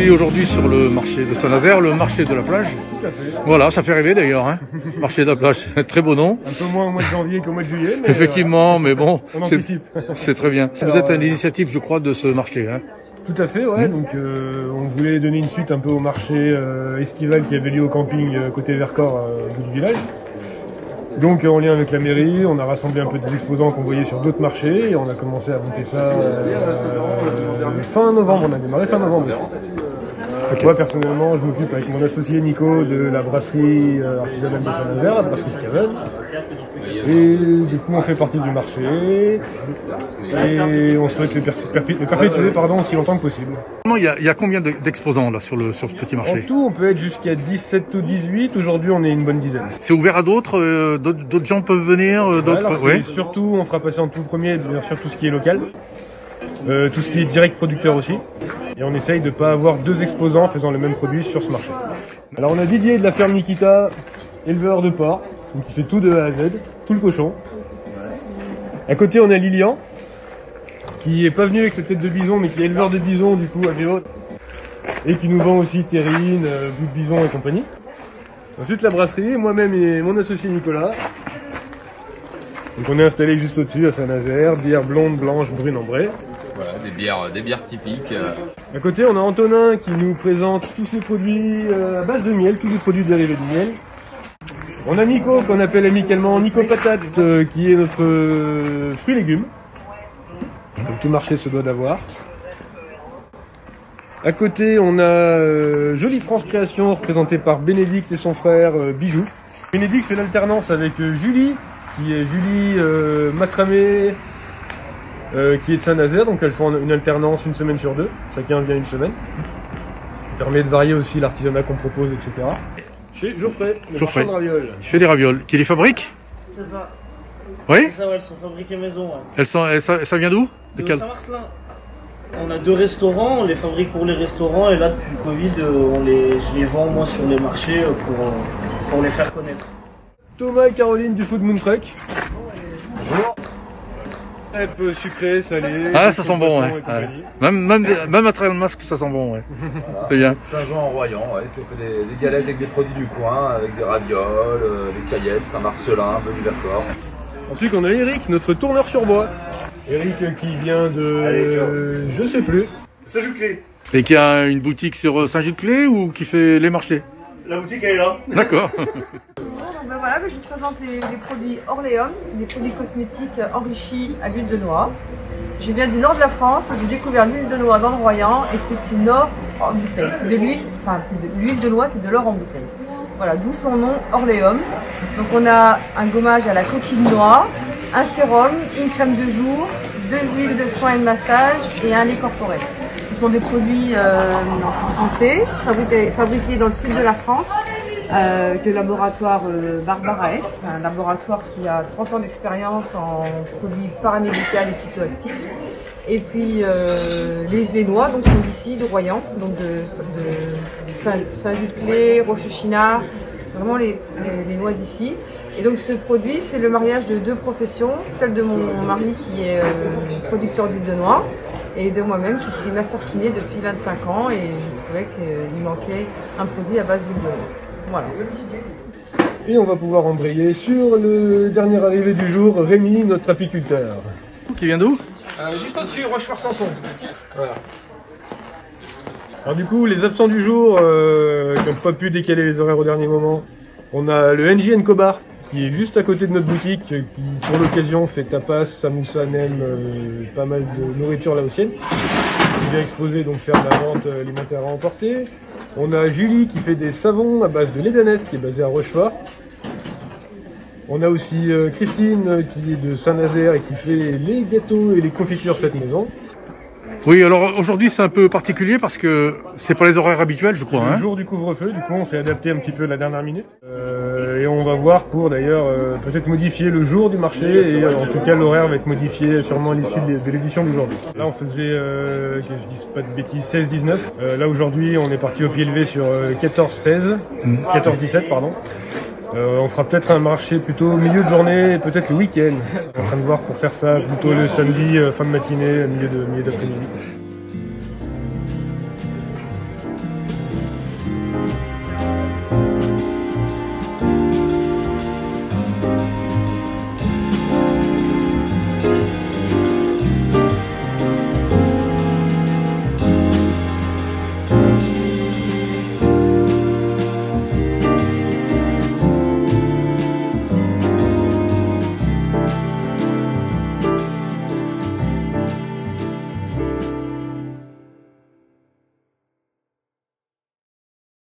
suis aujourd'hui sur le marché de Saint-Nazaire, le marché de la plage. Tout à fait. Voilà, ça fait rêver d'ailleurs. Hein. Marché de la plage, très beau nom. Un peu moins au mois de janvier qu'au mois de juillet. Mais effectivement, mais bon, on anticipe. C'est très bien. Alors, vous êtes à l'initiative, je crois, de ce marché. Hein. Tout à fait, ouais. Donc on voulait donner une suite un peu au marché estival qui avait lieu au camping côté Vercors au bout du village. Donc en lien avec la mairie, on a rassemblé un peu des exposants qu'on voyait sur d'autres marchés et on a commencé à monter ça fin novembre, on a démarré fin novembre. Okay. Moi personnellement, je m'occupe avec mon associé Nico de la brasserie artisanale de Saint-Nazaire, la brasserie Scaven. Et du coup on fait partie du marché et on souhaite le perpétuer aussi longtemps que possible. Il y a combien d'exposants là sur ce petit marché? En tout on peut être jusqu'à 17 ou 18, aujourd'hui on est une bonne dizaine. C'est ouvert à d'autres, d'autres gens peuvent venir, Surtout on fera passer en tout premier bien sûr tout ce qui est local, tout ce qui est direct producteur aussi. Et on essaye de ne pas avoir deux exposants faisant le même produit sur ce marché. Alors on a Didier de la ferme Nikita, éleveur de porc, donc il fait tout de A à Z, tout le cochon. À côté on a Lilian, qui est pas venu avec sa tête de bison, mais qui est éleveur de bison du coup à vélo, et qui nous vend aussi terrine, bout de bison et compagnie. Ensuite la brasserie, moi-même et mon associé Nicolas. Donc on est installé juste au-dessus à Saint-Nazaire, bière blonde, blanche, brune, ambrée. Voilà, des bières typiques. À côté, on a Antonin qui nous présente tous ses produits à base de miel, tous les produits dérivés du miel. On a Nico, qu'on appelle amicalement Nico Patate, qui est notre fruit légumes, comme tout marché se doit d'avoir. À côté, on a Jolie France Création, représentée par Bénédicte et son frère Bijou. Bénédicte fait l'alternance avec Julie, qui est Julie Macramé, qui est de Saint-Nazaire, donc elles font une alternance une semaine sur deux, chacun vient une semaine. Ça permet de varier aussi l'artisanat qu'on propose, etc. Chez Geoffrey, le marchand de ravioles. Il fait des ravioles. Qui les fabrique? C'est ça. Oui? C'est ça, ouais, elles sont fabriquées maison. Ouais. Ça vient d'où? De Saint-Marcelin. On a 2 restaurants, on les fabrique pour les restaurants et là depuis le Covid, je les vends moi sur les marchés pour les faire connaître. Thomas et Caroline du Food Moon Truck. Bonjour. Un peu sucré, salé. Ah, ça sent bon, ouais. Même à travers le masque, ça sent bon, ouais. Voilà. C'est bien. Saint-Jean en Royan, ouais. Puis on fait des galettes avec des produits du coin, avec des ravioles, des caillettes, Saint-Marcelin, menu Vercors. Ensuite, on a Eric, notre tourneur sur bois. Eric qui vient de... je sais plus. Saint-Juclé. Et qui a une boutique sur Saint-Juclé ou qui fait les marchés? La boutique, elle est là. D'accord. Ben voilà, je vous présente les produits Orléum, des produits cosmétiques enrichis à l'huile de noix. Je viens du nord de la France, j'ai découvert l'huile de noix dans le Royan et c'est une or en bouteille. C'est de l'huile de noix, c'est de l'or en bouteille. Voilà, d'où son nom Orléum. Donc on a un gommage à la coquille de noix, un sérum, une crème de jour, 2 huiles de soin et de massage et un lait corporel. Ce sont des produits français, fabriqués dans le sud de la France. Le laboratoire Barbara Est, un laboratoire qui a 30 ans d'expérience en produits paramédicaux et phytoactifs. Et puis les noix donc, sont d'ici, de Royan, donc de Saint-Just-Clé, Rochechinard, c'est vraiment les noix d'ici. Et donc ce produit, c'est le mariage de 2 professions, celle de mon mari qui est producteur d'huile de noix et de moi-même qui suis masseur kiné depuis 25 ans et je trouvais qu'il manquait un produit à base d'huile de noix. Voilà. Et on va pouvoir embrayer sur le dernier arrivé du jour, Rémi, notre apiculteur. Qui vient d'où? Juste au-dessus, Rochefort-Sanson. Voilà. Alors du coup, les absents du jour qui n'ont pas pu décaler les horaires au dernier moment, on a le NJ Kobar qui est juste à côté de notre boutique, qui pour l'occasion fait tapas, samoussa, nem, pas mal de nourriture laotienne. Qui vient exposer, donc faire de la vente alimentaire à emporter. On a Julie qui fait des savons à base de lait d'ânesse qui est basée à Rochefort. On a aussi Christine qui est de Saint-Nazaire et qui fait les gâteaux et les confitures faites maison. Oui, alors aujourd'hui c'est un peu particulier parce que c'est pas les horaires habituels, je crois. Le jour du couvre-feu, du coup on s'est adapté un petit peu à la dernière minute. Et on va voir pour d'ailleurs peut-être modifier le jour du marché et en tout cas l'horaire va être modifié sûrement à l'issue de l'édition d'aujourd'hui. Là on faisait, que je dise pas de bêtises, 16-19. Là aujourd'hui on est parti au pied levé sur 14-16, 14-17 pardon. On fera peut-être un marché plutôt au milieu de journée, peut-être le week-end. On est en train de voir pour faire ça plutôt le samedi, fin de matinée, milieu d'après-midi.